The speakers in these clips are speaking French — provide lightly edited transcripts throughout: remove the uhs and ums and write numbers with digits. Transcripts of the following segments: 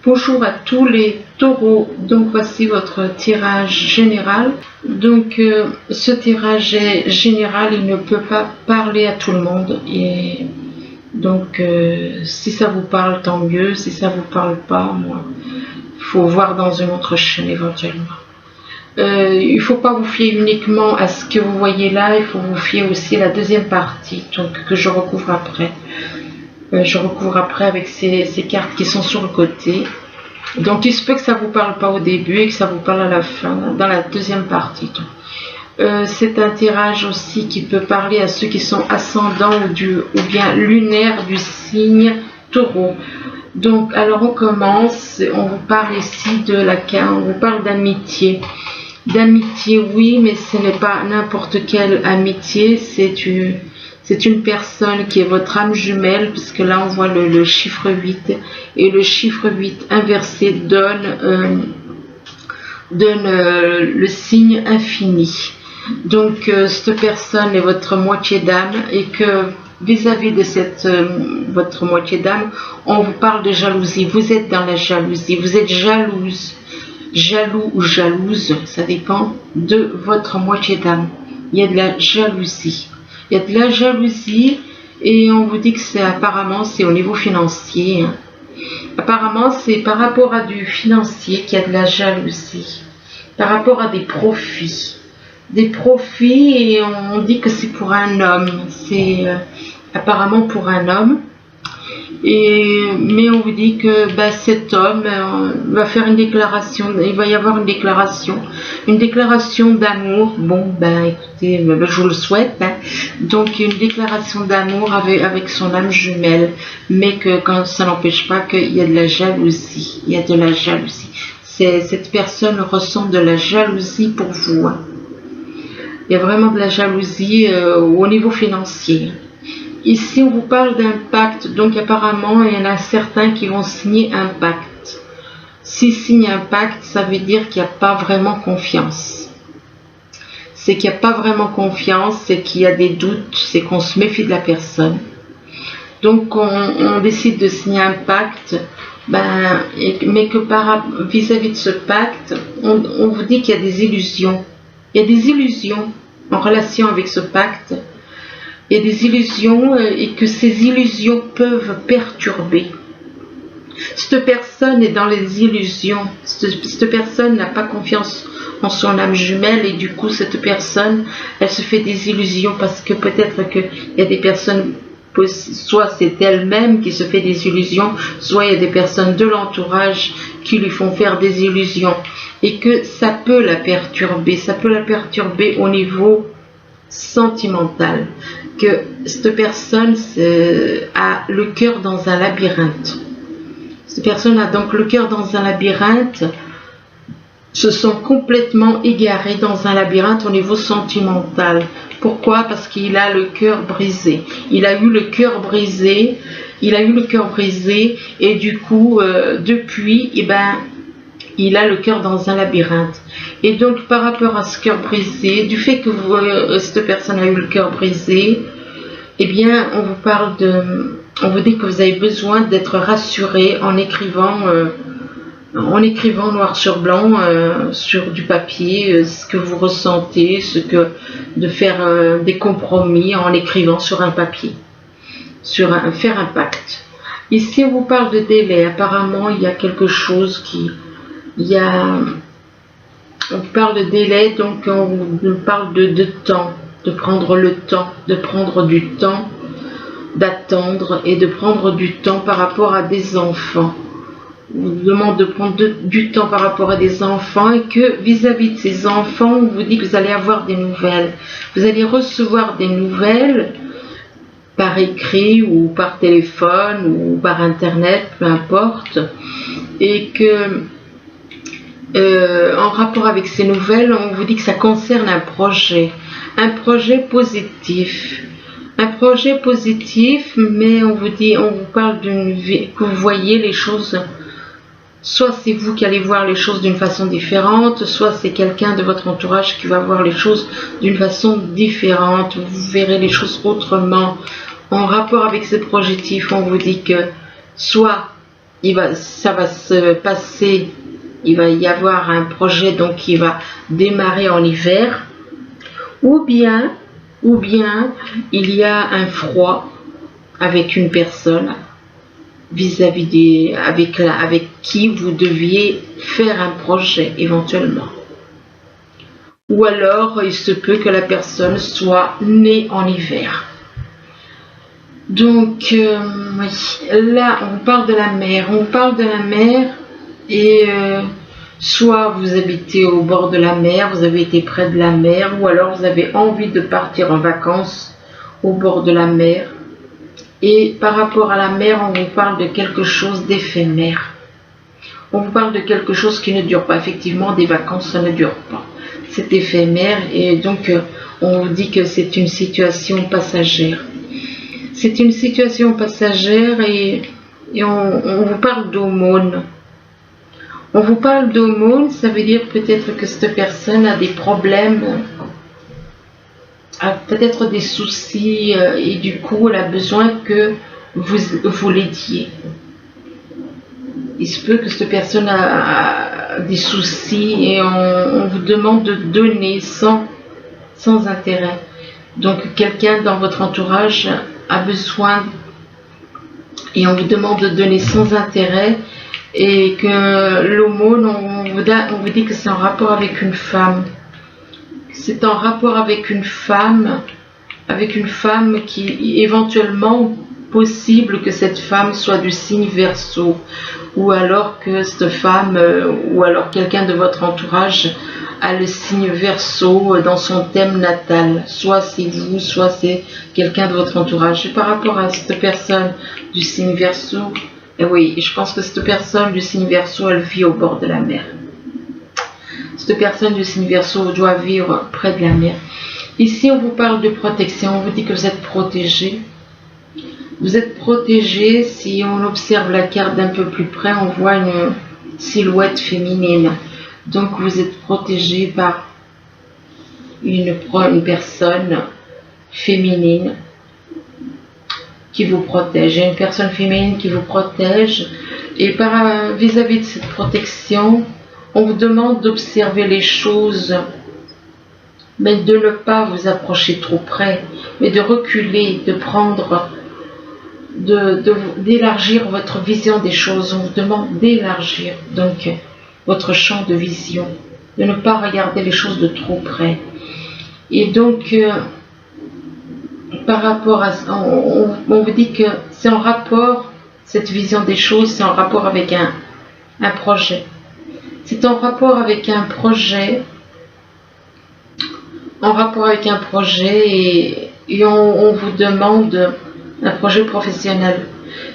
Bonjour à tous les taureaux, donc voici votre tirage général. Donc ce tirage est général, il ne peut pas parler à tout le monde. Et donc si ça vous parle, tant mieux. Si ça vous parle pas, moi, faut voir dans une autre chaîne éventuellement. Il ne faut pas vous fier uniquement à ce que vous voyez là, il faut vous fier aussi à la deuxième partie, donc que je recouvre après. Je recouvre après avec ces cartes qui sont sur le côté. Donc il se peut que ça ne vous parle pas au début et que ça vous parle à la fin, dans la deuxième partie. C'est un tirage aussi qui peut parler à ceux qui sont ascendants ou bien lunaires du signe taureau. Donc alors on commence, on vous parle ici de on vous parle d'amitié. D'amitié oui, mais ce n'est pas n'importe quelle amitié, c'est une personne qui est votre âme jumelle, puisque là on voit le chiffre 8, et le chiffre 8 inversé donne le signe infini. Donc cette personne est votre moitié d'âme, et que vis-à-vis de votre moitié d'âme, on vous parle de jalousie. Vous êtes dans la jalousie, vous êtes jalouse, jaloux ou jalouse, ça dépend de votre moitié d'âme. Il y a de la jalousie. Il y a de la jalousie et on vous dit que apparemment c'est au niveau financier. Apparemment c'est par rapport à du financier qu'il y a de la jalousie. Par rapport à des profits. Des profits et on dit que c'est pour un homme. C'est apparemment pour un homme. Mais on vous dit que cet homme va faire une déclaration, il va y avoir une déclaration d'amour. Bon, écoutez, je vous le souhaite. Donc une déclaration d'amour avec son âme jumelle, mais que quand ça n'empêche pas qu'il y a de la jalousie. Il y a de la jalousie. Cette personne ressent de la jalousie pour vous. Il y a vraiment de la jalousie au niveau financier. Ici, on vous parle d'un pacte, donc apparemment, il y en a certains qui vont signer un pacte. S'ils signent un pacte, ça veut dire qu'il n'y a pas vraiment confiance. C'est qu'il n'y a pas vraiment confiance, c'est qu'il y a des doutes, c'est qu'on se méfie de la personne. Donc, on décide de signer un pacte, mais que vis-à-vis de ce pacte, on vous dit qu'il y a des illusions. Il y a des illusions en relation avec ce pacte. Il y a des illusions et que ces illusions peuvent perturber. Cette personne est dans les illusions. Cette personne n'a pas confiance en son âme jumelle et du coup cette personne, elle se fait des illusions parce que peut-être qu'il y a des personnes, soit c'est elle-même qui se fait des illusions, soit il y a des personnes de l'entourage qui lui font faire des illusions et que ça peut la perturber. Ça peut la perturber au niveau sentimental, que cette personne a le cœur dans un labyrinthe. Cette personne a donc le cœur dans un labyrinthe, se sent complètement égaré dans un labyrinthe au niveau sentimental. Pourquoi? Parce qu'il a le cœur brisé. Il a eu le cœur brisé. Et du coup, depuis, il a le cœur dans un labyrinthe. Et donc, par rapport à ce cœur brisé, du fait que cette personne a eu le cœur brisé, on vous dit que vous avez besoin d'être rassuré en écrivant noir sur blanc sur du papier ce que vous ressentez, de faire des compromis en écrivant sur un papier, faire un pacte. Ici, on vous parle de délai. Apparemment, il y a quelque chose on parle de délai, donc on vous parle de temps, de prendre le temps, de prendre du temps, d'attendre et de prendre du temps par rapport à des enfants. On vous demande de prendre du temps par rapport à des enfants et que vis-à-vis de ces enfants, on vous dit que vous allez avoir des nouvelles. Vous allez recevoir des nouvelles par écrit ou par téléphone ou par internet, peu importe, et que en rapport avec ces nouvelles, on vous dit que ça concerne un projet positif. Un projet positif, mais on vous parle d'une vie, que vous voyez les choses, soit c'est vous qui allez voir les choses d'une façon différente, soit c'est quelqu'un de votre entourage qui va voir les choses d'une façon différente, vous verrez les choses autrement. En rapport avec ce projetif, on vous dit que soit ça va se passer, il va y avoir un projet donc qui va démarrer en hiver, ou bien il y a un froid avec une personne vis-à-vis avec qui vous deviez faire un projet éventuellement. Ou alors il se peut que la personne soit née en hiver. Donc là on parle de la mer, et soit vous habitez au bord de la mer, vous avez été près de la mer, ou alors vous avez envie de partir en vacances au bord de la mer. Et par rapport à la mer, on vous parle de quelque chose d'éphémère. On vous parle de quelque chose qui ne dure pas. Effectivement, des vacances, ça ne dure pas. C'est éphémère et donc on vous dit que c'est une situation passagère. C'est une situation passagère et on vous parle d'aumône. On vous parle d'aumône, ça veut dire peut-être que cette personne a des problèmes, a peut-être des soucis et du coup elle a besoin que vous l'aidiez. Il se peut que cette personne a des soucis et on vous demande de donner sans intérêt. Donc quelqu'un dans votre entourage a besoin et on vous demande de donner sans intérêt, et que l'aumône, on vous dit que c'est en rapport avec une femme. C'est en rapport avec une femme qui éventuellement possible que cette femme soit du signe Verseau, ou alors que cette femme ou alors quelqu'un de votre entourage a le signe Verseau dans son thème natal. Soit c'est vous, soit c'est quelqu'un de votre entourage. Et par rapport à cette personne du signe Verseau, oui, je pense que cette personne du signe Verseau, elle vit au bord de la mer. Cette personne du signe Verseau doit vivre près de la mer. Ici, on vous parle de protection. On vous dit que vous êtes protégé. Vous êtes protégé. Si on observe la carte d'un peu plus près, on voit une silhouette féminine. Donc, vous êtes protégé par une personne féminine qui vous protège. Il y a une personne féminine qui vous protège. Et vis-à-vis de cette protection, on vous demande d'observer les choses, mais de ne pas vous approcher trop près, mais de reculer, de prendre, d'élargir votre vision des choses. On vous demande d'élargir donc votre champ de vision, de ne pas regarder les choses de trop près. Et donc, par rapport à ça, on vous dit que c'est en rapport, cette vision des choses, c'est en rapport avec un projet. C'est en rapport avec un projet, et on vous demande un projet professionnel.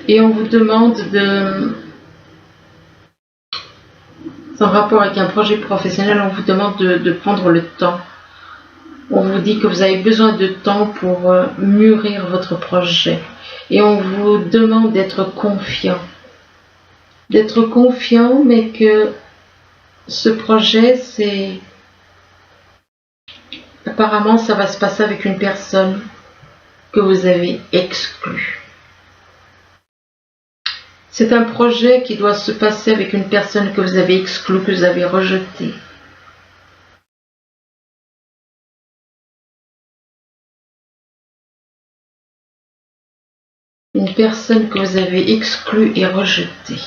Et on vous demande c'est en rapport avec un projet professionnel, on vous demande de prendre le temps. On vous dit que vous avez besoin de temps pour mûrir votre projet. Et on vous demande d'être confiant. D'être confiant, mais que ce projet, apparemment, ça va se passer avec une personne que vous avez exclue. C'est un projet qui doit se passer avec une personne que vous avez exclue, que vous avez rejetée. Une personne que vous avez exclue et rejetée.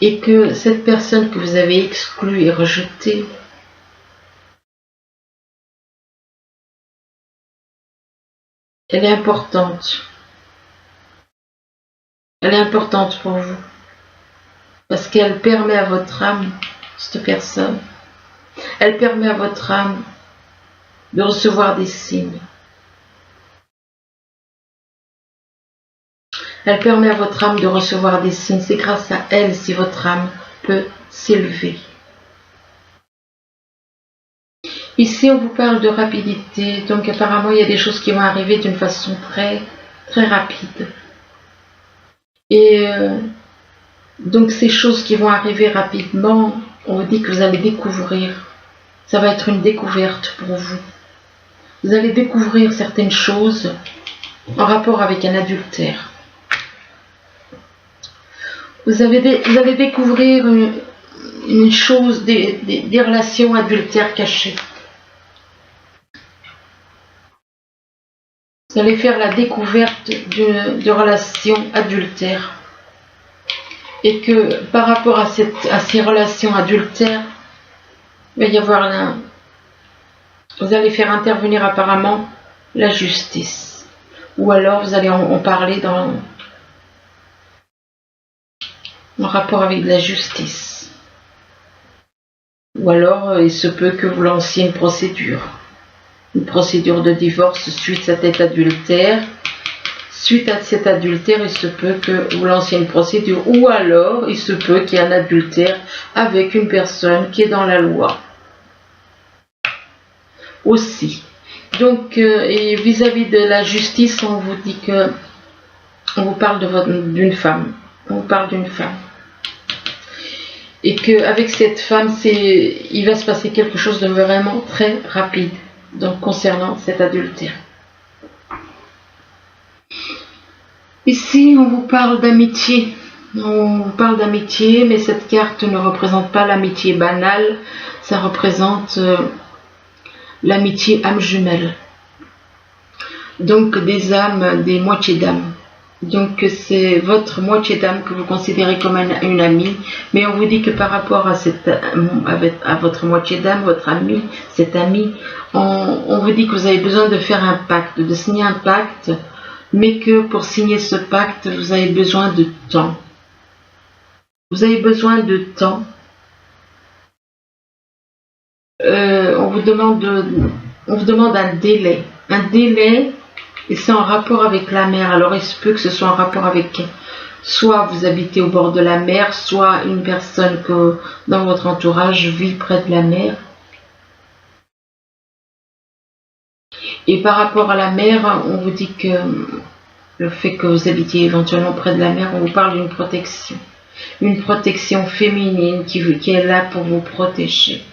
Et que cette personne que vous avez exclue et rejetée, elle est importante. Elle est importante pour vous. Parce qu'elle permet à votre âme, cette personne, elle permet à votre âme de recevoir des signes. Elle permet à votre âme de recevoir des signes. C'est grâce à elle si votre âme peut s'élever. Ici, on vous parle de rapidité. Donc, apparemment, il y a des choses qui vont arriver d'une façon très, très rapide. Et donc, ces choses qui vont arriver rapidement, on vous dit que vous allez découvrir. Ça va être une découverte pour vous. Vous allez découvrir certaines choses en rapport avec un adultère. Vous allez découvrir une chose, des relations adultères cachées. Vous allez faire la découverte de relations adultères. Et que par rapport à ces relations adultères, il va y avoir vous allez faire intervenir apparemment la justice. Ou alors vous allez en parler en rapport avec la justice. Ou alors il se peut que vous lanciez une procédure de divorce suite à cet adultère. Suite à cet adultère, il se peut que vous lanciez une procédure, ou alors il se peut qu'il y ait un adultère avec une personne qui est dans la loi. Aussi. Donc, et vis-à-vis de la justice, on vous dit que on vous parle d'une femme. On vous parle d'une femme. Et qu'avec cette femme, il va se passer quelque chose de vraiment très rapide. Donc, concernant cet adultère. Ici, on vous parle d'amitié. On vous parle d'amitié, mais cette carte ne représente pas l'amitié banale. Ça représente l'amitié âme jumelle. Donc, des âmes, des moitiés d'âme. Donc, c'est votre moitié d'âme que vous considérez comme une amie. Mais on vous dit que par rapport à votre moitié d'âme, votre ami, cet ami, on vous dit que vous avez besoin de faire un pacte, de signer un pacte. Mais que pour signer ce pacte, vous avez besoin de temps. Vous avez besoin de temps. On vous demande un délai. Un délai, et c'est en rapport avec la mer. Alors il se peut que ce soit en rapport avec soit vous habitez au bord de la mer, soit une personne que dans votre entourage vit près de la mer. Et par rapport à la mer, on vous dit que le fait que vous habitiez éventuellement près de la mer, on vous parle d'une protection. Une protection féminine qui est là pour vous protéger.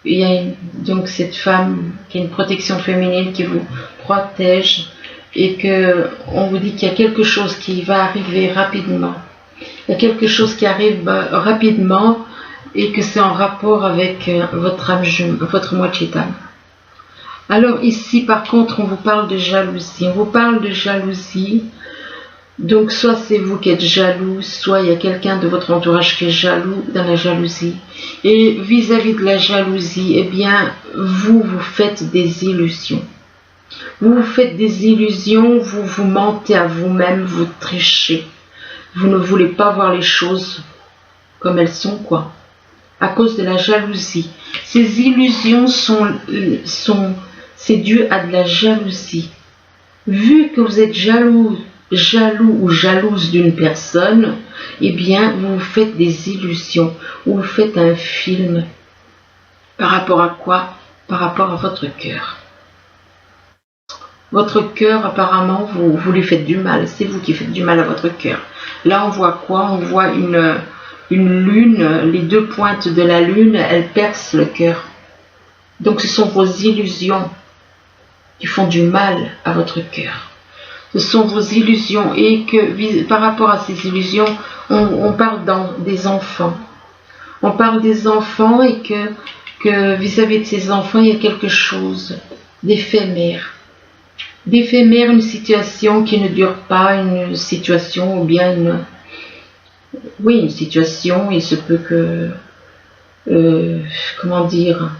Il y a donc cette femme qui a une protection féminine qui vous protège et on vous dit qu'il y a quelque chose qui va arriver rapidement. Il y a quelque chose qui arrive rapidement et que c'est en rapport avec votre moitié d'âme. Alors ici, par contre, on vous parle de jalousie. On vous parle de jalousie. Donc, soit c'est vous qui êtes jaloux, soit il y a quelqu'un de votre entourage qui est jaloux dans la jalousie. Et vis-à-vis de la jalousie, eh bien, vous faites des illusions. Vous faites des illusions, vous mentez à vous-même, vous trichez. Vous ne voulez pas voir les choses comme elles sont, quoi. À cause de la jalousie. Ces illusions c'est dû à de la jalousie. Vu que vous êtes jaloux ou jalouse d'une personne, eh bien, vous faites des illusions, ou vous faites un film. Par rapport à quoi? Par rapport à votre cœur. Votre cœur, apparemment, vous lui faites du mal. C'est vous qui faites du mal à votre cœur. Là, on voit quoi? On voit une lune, les deux pointes de la lune, elles percent le cœur. Donc, ce sont vos illusions qui font du mal à votre cœur. Ce sont vos illusions et que par rapport à ces illusions, on parle des enfants. On parle des enfants et que vis-à-vis de ces enfants, il y a quelque chose d'éphémère. D'éphémère, une situation qui ne dure pas, une situation ou bien une situation, il se peut que, comment dire,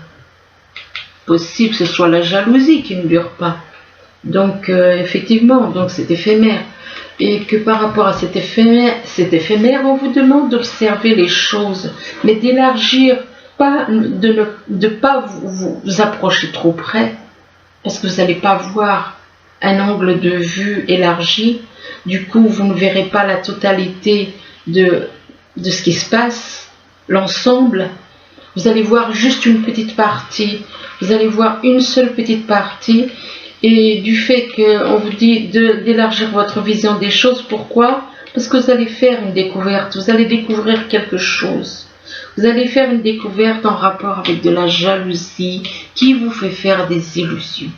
possible que ce soit la jalousie qui ne dure pas. Donc effectivement, donc c'est éphémère. Et que par rapport à cet éphémère, on vous demande d'observer les choses, mais d'élargir, pas de ne pas vous approcher trop près, parce que vous n'allez pas voir un angle de vue élargi. Du coup, vous ne verrez pas la totalité de ce qui se passe, l'ensemble. Vous allez voir juste une petite partie. Vous allez voir une seule petite partie. Et du fait qu'on vous dit d'élargir votre vision des choses, pourquoi? Parce que vous allez faire une découverte, vous allez découvrir quelque chose. Vous allez faire une découverte en rapport avec de la jalousie qui vous fait faire des illusions.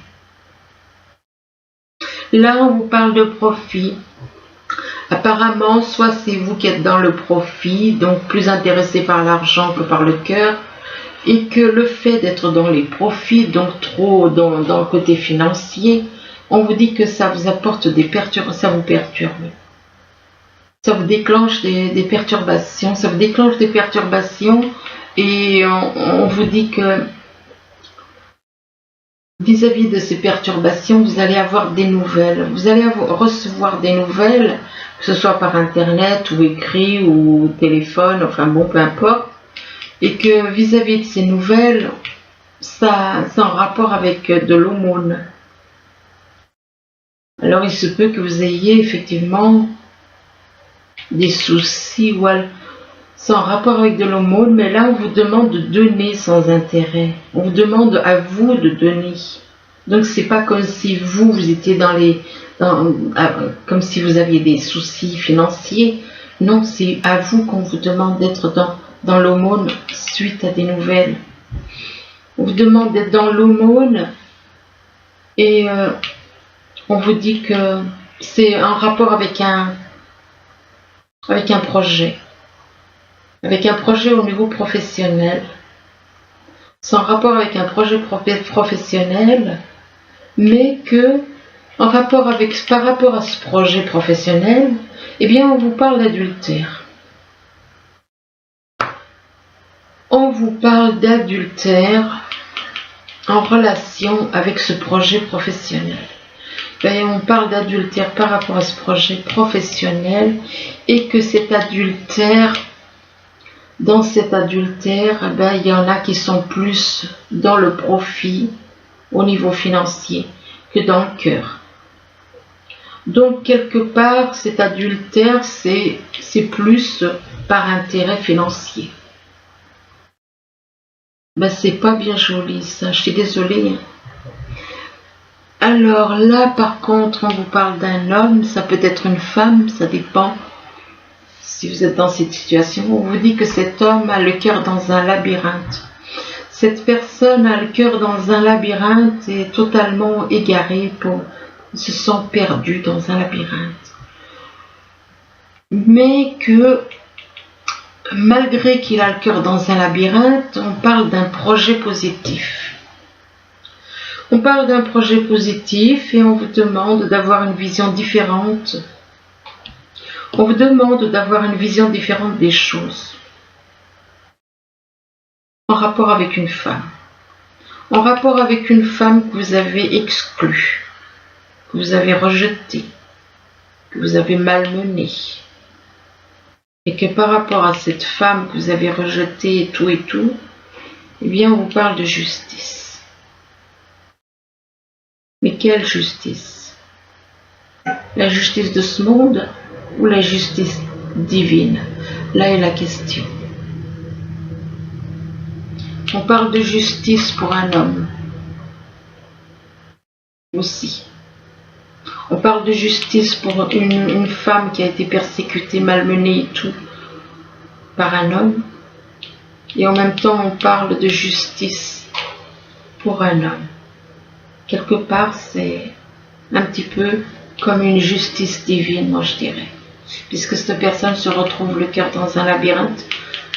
Là, on vous parle de profit. Apparemment, soit c'est vous qui êtes dans le profit, donc plus intéressé par l'argent que par le cœur, et que le fait d'être dans les profits, donc trop dans le côté financier, on vous dit que ça vous apporte des perturbations, ça vous perturbe. Ça vous déclenche des perturbations, ça vous déclenche des perturbations, et on vous dit que vis-à-vis de ces perturbations, vous allez avoir des nouvelles. Vous allez recevoir des nouvelles, que ce soit par internet ou écrit ou téléphone, enfin bon, peu importe. Et que vis-à-vis de ces nouvelles, ça c'est en rapport avec de l'aumône. Alors il se peut que vous ayez effectivement des soucis ou c'est en rapport avec de l'aumône, mais là on vous demande de donner sans intérêt. On vous demande à vous de donner. Donc c'est pas comme si vous étiez comme si vous aviez des soucis financiers. Non, c'est à vous qu'on vous demande d'être dans l'aumône suite à des nouvelles. On vous demande d'être dans l'aumône et on vous dit que c'est en rapport avec un projet. Avec un projet au niveau professionnel. C'est en rapport avec un projet professionnel, mais que par rapport à ce projet professionnel, eh bien on vous parle d'adultère. On vous parle d'adultère en relation avec ce projet professionnel. Et on parle d'adultère par rapport à ce projet professionnel et que cet adultère, dans cet adultère, il y en a qui sont plus dans le profit au niveau financier que dans le cœur. Donc quelque part, cet adultère, c'est plus par intérêt financier. C'est pas bien joli ça, je suis désolée. Alors là, par contre, on vous parle d'un homme, ça peut être une femme, ça dépend. Si vous êtes dans cette situation, on vous dit que cet homme a le cœur dans un labyrinthe. Cette personne a le cœur dans un labyrinthe et est totalement égarée, se sent perdu dans un labyrinthe. Mais que, malgré qu'il a le cœur dans un labyrinthe, on parle d'un projet positif. On parle d'un projet positif et on vous demande d'avoir une vision différente. On vous demande d'avoir une vision différente des choses. En rapport avec une femme. En rapport avec une femme que vous avez exclue, que vous avez rejetée, que vous avez malmenée. Et que par rapport à cette femme que vous avez rejetée et tout, eh bien on vous parle de justice. Mais quelle justice? La justice de ce monde ou la justice divine? Là est la question. On parle de justice pour un homme aussi. On parle de justice pour une femme qui a été persécutée, malmenée et tout par un homme. Et en même temps, on parle de justice pour un homme. Quelque part, c'est un petit peu comme une justice divine, moi je dirais. Puisque cette personne se retrouve le cœur dans un labyrinthe,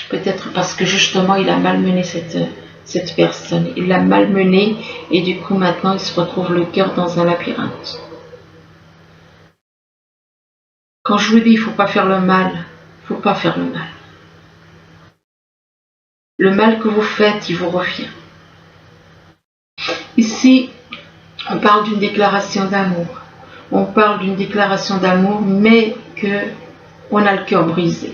peut-être parce que justement il a malmené cette personne. Il l'a malmenée et du coup maintenant il se retrouve le cœur dans un labyrinthe. Quand je vous dis il ne faut pas faire le mal, il ne faut pas faire le mal. Le mal que vous faites, il vous revient. Ici, on parle d'une déclaration d'amour. On parle d'une déclaration d'amour, mais qu'on a le cœur brisé.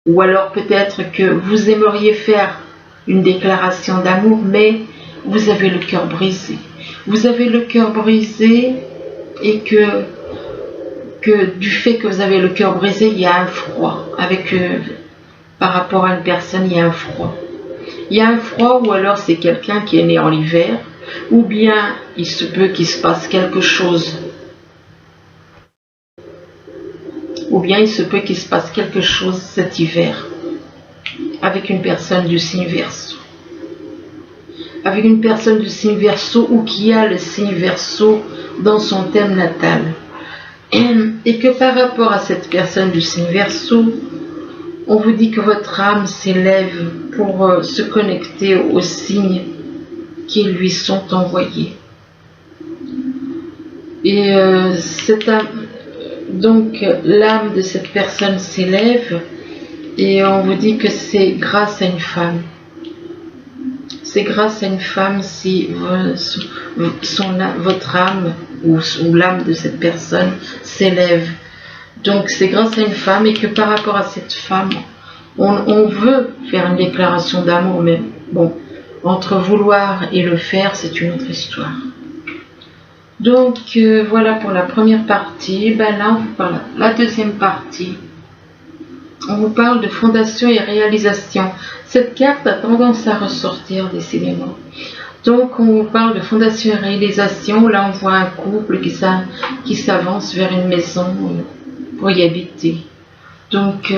Ou alors peut-être que vous aimeriez faire une déclaration d'amour, mais vous avez le cœur brisé. Vous avez le cœur brisé et que du fait que vous avez le cœur brisé, il y a un froid. Par rapport à une personne, il y a un froid. Il y a un froid ou alors c'est quelqu'un qui est né en hiver, ou bien il se peut qu'il se passe quelque chose. Ou bien il se peut qu'il se passe quelque chose cet hiver avec une personne du signe Verseau. Avec une personne du signe Verseau ou qui a le signe Verseau dans son thème natal. Et que par rapport à cette personne du signe Verseau, on vous dit que votre âme s'élève pour se connecter aux signes qui lui sont envoyés. Et donc l'âme de cette personne s'élève et on vous dit que c'est grâce à une femme. C'est grâce à une femme si votre âme ou l'âme de cette personne s'élève. Donc c'est grâce à une femme et que par rapport à cette femme, on veut faire une déclaration d'amour, mais bon, entre vouloir et le faire, c'est une autre histoire. Donc voilà pour la première partie. Ben là, on vous parle la deuxième partie. On vous parle de fondation et réalisation. Cette carte a tendance à ressortir décidément. Donc on vous parle de fondation et réalisation. Là, on voit un couple qui s'avance vers une maison pour y habiter. Donc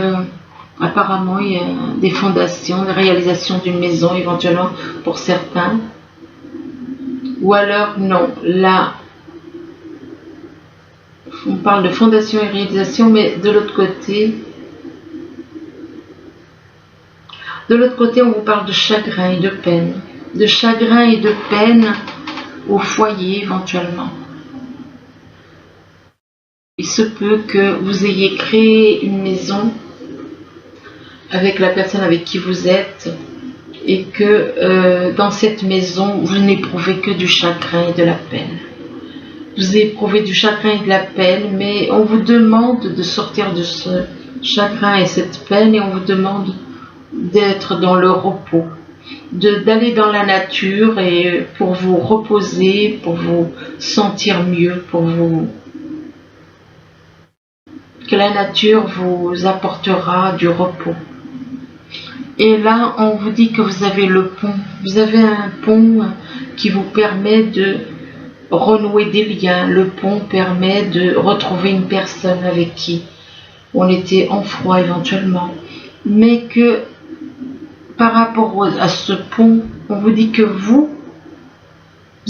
apparemment, il y a des fondations, des réalisations d'une maison éventuellement pour certains. Ou alors non, là, on parle de fondation et réalisation, mais de l'autre côté, on vous parle de chagrin et de peine. De chagrin et de peine au foyer éventuellement. Il se peut que vous ayez créé une maison avec la personne avec qui vous êtes et que dans cette maison, vous n'éprouvez que du chagrin et de la peine. Vous éprouvez du chagrin et de la peine, mais on vous demande de sortir de ce chagrin et cette peine et on vous demande d'être dans le repos, d'aller dans la nature et pour vous reposer, pour vous sentir mieux, que la nature vous apportera du repos. Et là, on vous dit que vous avez le pont. Vous avez un pont qui vous permet de renouer des liens. Le pont permet de retrouver une personne avec qui on était en froid éventuellement. Mais que par rapport à ce pont, on vous dit que vous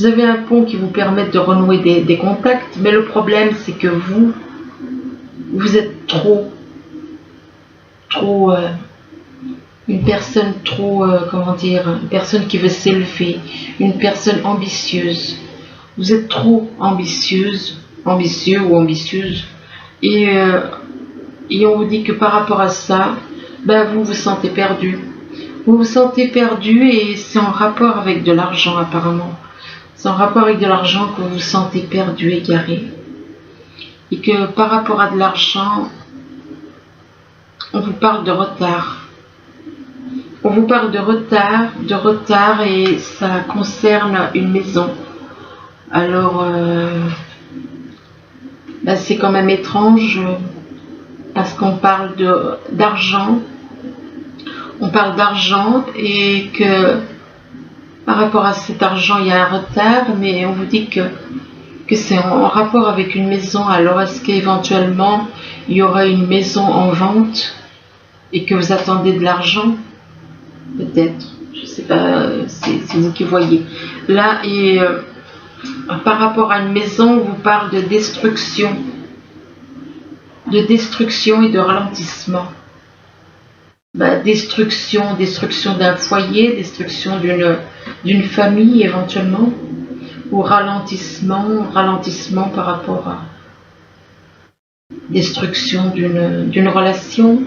avez un pont qui vous permet de renouer des contacts. Mais le problème, c'est que vous êtes trop une personne une personne qui veut s'élever, une personne ambitieuse. Vous êtes trop ambitieux ou ambitieuse. Et on vous dit que par rapport à ça, ben vous vous sentez perdu. Vous vous sentez perdu et c'est en rapport avec de l'argent apparemment. C'est en rapport avec de l'argent que vous vous sentez perdu, égaré. Et que par rapport à de l'argent, on vous parle de retard. On vous parle de retard et ça concerne une maison. Alors, c'est quand même étrange parce qu'on parle d'argent. On parle d'argent et que par rapport à cet argent, il y a un retard, mais on vous dit que c'est en rapport avec une maison. Alors, est-ce qu'éventuellement, il y aura une maison en vente et que vous attendez de l'argent? Peut-être, je ne sais pas, c'est vous qui voyez. Là, et par rapport à une maison, on vous parle de destruction et de ralentissement. Destruction d'un foyer, destruction d'une famille éventuellement, ou ralentissement par rapport à destruction d'une relation,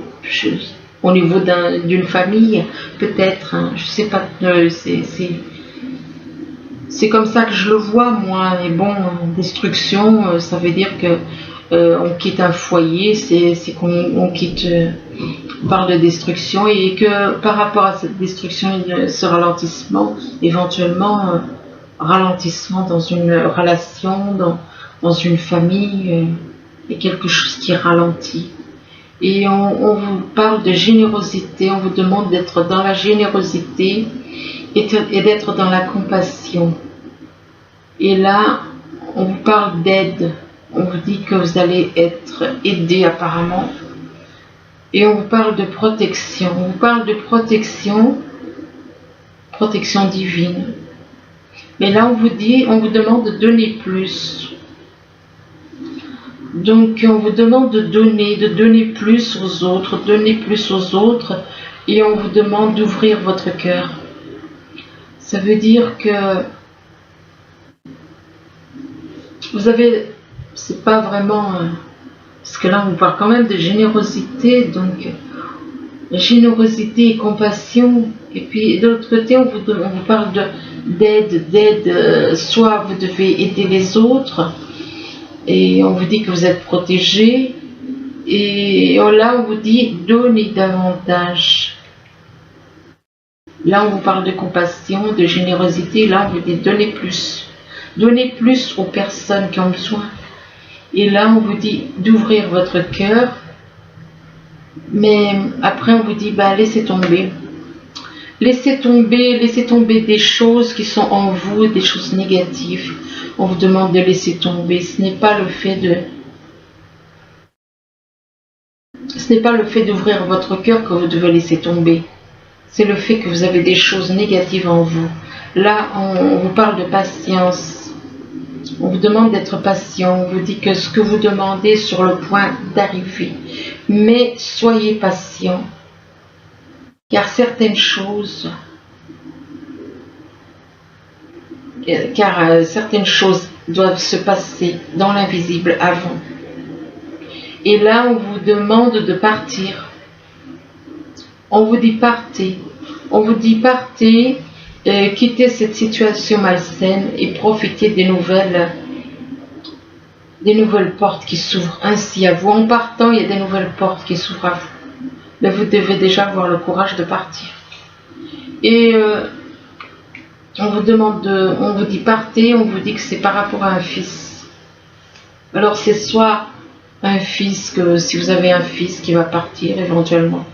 au niveau d'une famille, peut-être, hein, je sais pas, c'est comme ça que je le vois moi, mais bon, destruction, ça veut dire que on quitte un foyer, c'est qu'on quitte, on parle de destruction et que par rapport à cette destruction, ce ralentissement, éventuellement, ralentissement dans une relation, dans une famille, et quelque chose qui ralentit. Et on vous parle de générosité, on vous demande d'être dans la générosité et d'être dans la compassion. Et là, on vous parle d'aide, on vous dit que vous allez être aidé apparemment. Et on vous parle de protection, on vous parle de protection divine. Mais là, on vous demande de donner plus. Donc on vous demande de donner plus aux autres, et on vous demande d'ouvrir votre cœur. Ça veut dire que vous avez, c'est pas vraiment, parce que là on vous parle quand même de générosité, donc générosité et compassion, et puis de l'autre côté on vous parle d'aide, soit vous devez aider les autres, et on vous dit que vous êtes protégé, et là on vous dit donnez davantage. Là on vous parle de compassion, de générosité, là on vous dit donnez plus aux personnes qui ont besoin. Et là on vous dit d'ouvrir votre cœur, mais après on vous dit laissez tomber des choses qui sont en vous, des choses négatives. On vous demande de laisser tomber. Ce n'est pas le fait d'ouvrir votre cœur que vous devez laisser tomber. C'est le fait que vous avez des choses négatives en vous. Là, on vous parle de patience. On vous demande d'être patient. On vous dit que ce que vous demandez est sur le point d'arriver. Mais soyez patient. Car certaines choses doivent se passer dans l'invisible avant. Et là, on vous demande de partir. On vous dit partez. On vous dit partez, quittez cette situation malsaine et profitez des nouvelles portes qui s'ouvrent ainsi à vous. En partant, il y a des nouvelles portes qui s'ouvrent à vous. Mais vous devez déjà avoir le courage de partir. Et on vous dit partez, on vous dit que c'est par rapport à un fils. Alors c'est soit un fils, que si vous avez un fils qui va partir éventuellement.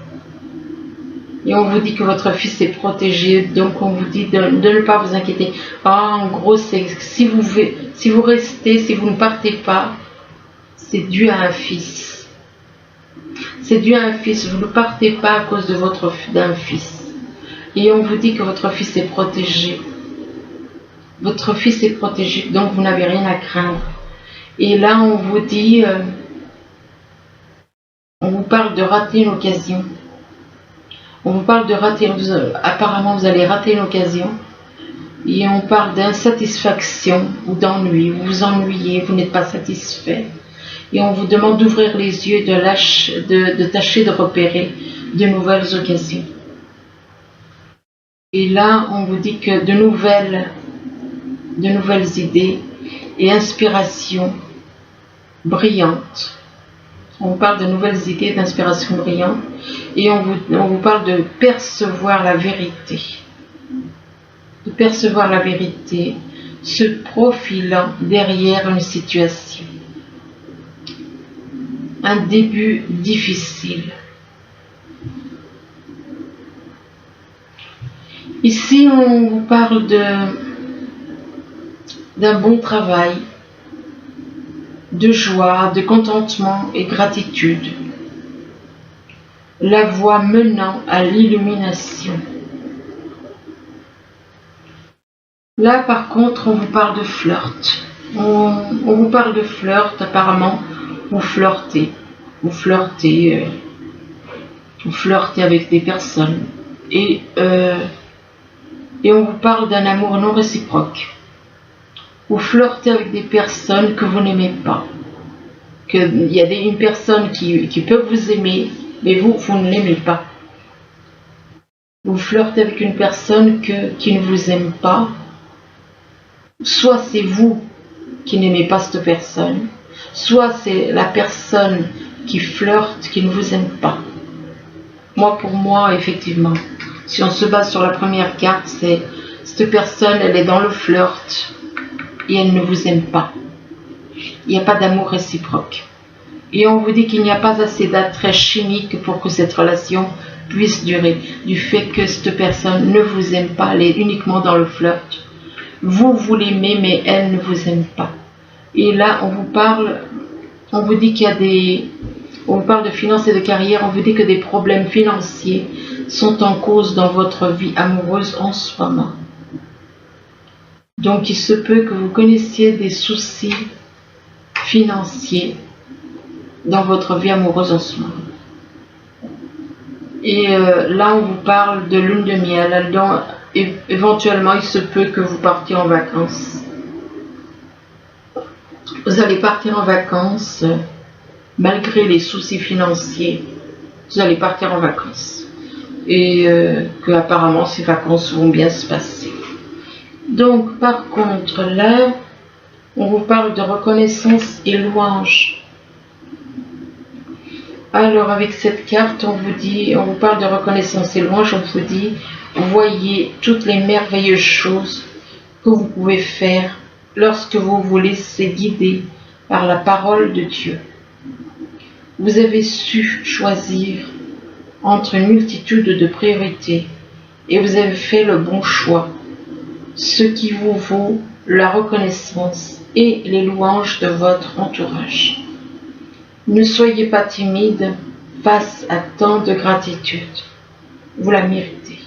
Et on vous dit que votre fils est protégé, donc on vous dit de ne pas vous inquiéter. En gros, c'est si vous restez, si vous ne partez pas, c'est dû à un fils. C'est dû à un fils, vous ne partez pas à cause d'un fils. Et on vous dit que votre fils est protégé. Votre fils est protégé, donc vous n'avez rien à craindre. Et là, on vous dit, on vous parle de rater une occasion. On vous parle de rater, apparemment vous allez rater une occasion. Et on parle d'insatisfaction ou d'ennui. Vous vous ennuyez, vous n'êtes pas satisfait. Et on vous demande d'ouvrir les yeux, de tâcher de repérer de nouvelles occasions. Et là, on vous dit que de nouvelles idées et inspirations brillantes. On vous parle de nouvelles idées d'inspiration brillante et on vous parle de percevoir la vérité. De percevoir la vérité se profilant derrière une situation. Un début difficile. Ici, on vous parle d'un bon travail, de joie, de contentement et gratitude. La voie menant à l'illumination. Là, par contre, on vous parle de flirt. On vous parle de flirt, apparemment, vous flirtez. Vous flirtez avec des personnes. Et on vous parle d'un amour non réciproque. Vous flirtez avec des personnes que vous n'aimez pas. Il y a une personne qui peut vous aimer, mais vous ne l'aimez pas. Vous flirtez avec une personne qui ne vous aime pas. Soit c'est vous qui n'aimez pas cette personne, soit c'est la personne qui flirte qui ne vous aime pas. Pour moi, effectivement, si on se base sur la première carte, c'est cette personne, elle est dans le flirt et elle ne vous aime pas. Il n'y a pas d'amour réciproque. Et on vous dit qu'il n'y a pas assez d'attrait chimique pour que cette relation puisse durer. Du fait que cette personne ne vous aime pas, elle est uniquement dans le flirt. Vous l'aimez, mais elle ne vous aime pas. Et là, on vous dit on vous parle de finances et de carrière, on vous dit que des problèmes financiers sont en cause dans votre vie amoureuse en ce moment. Donc il se peut que vous connaissiez des soucis financiers dans votre vie amoureuse en ce moment. Et là, on vous parle de lune de miel. Donc, éventuellement, il se peut que vous partiez en vacances. Vous allez partir en vacances, malgré les soucis financiers. Vous allez partir en vacances. Et que apparemment, ces vacances vont bien se passer. Donc, par contre, là, on vous parle de reconnaissance et louange. Alors, avec cette carte, on vous parle de reconnaissance et louange, on vous dit, voyez toutes les merveilleuses choses que vous pouvez faire lorsque vous vous laissez guider par la parole de Dieu. Vous avez su choisir entre une multitude de priorités et vous avez fait le bon choix, ce qui vous vaut la reconnaissance et les louanges de votre entourage. Ne soyez pas timide face à tant de gratitude. Vous la méritez.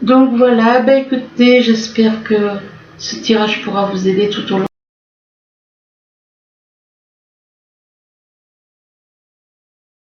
Donc voilà, écoutez, j'espère que ce tirage pourra vous aider tout au long.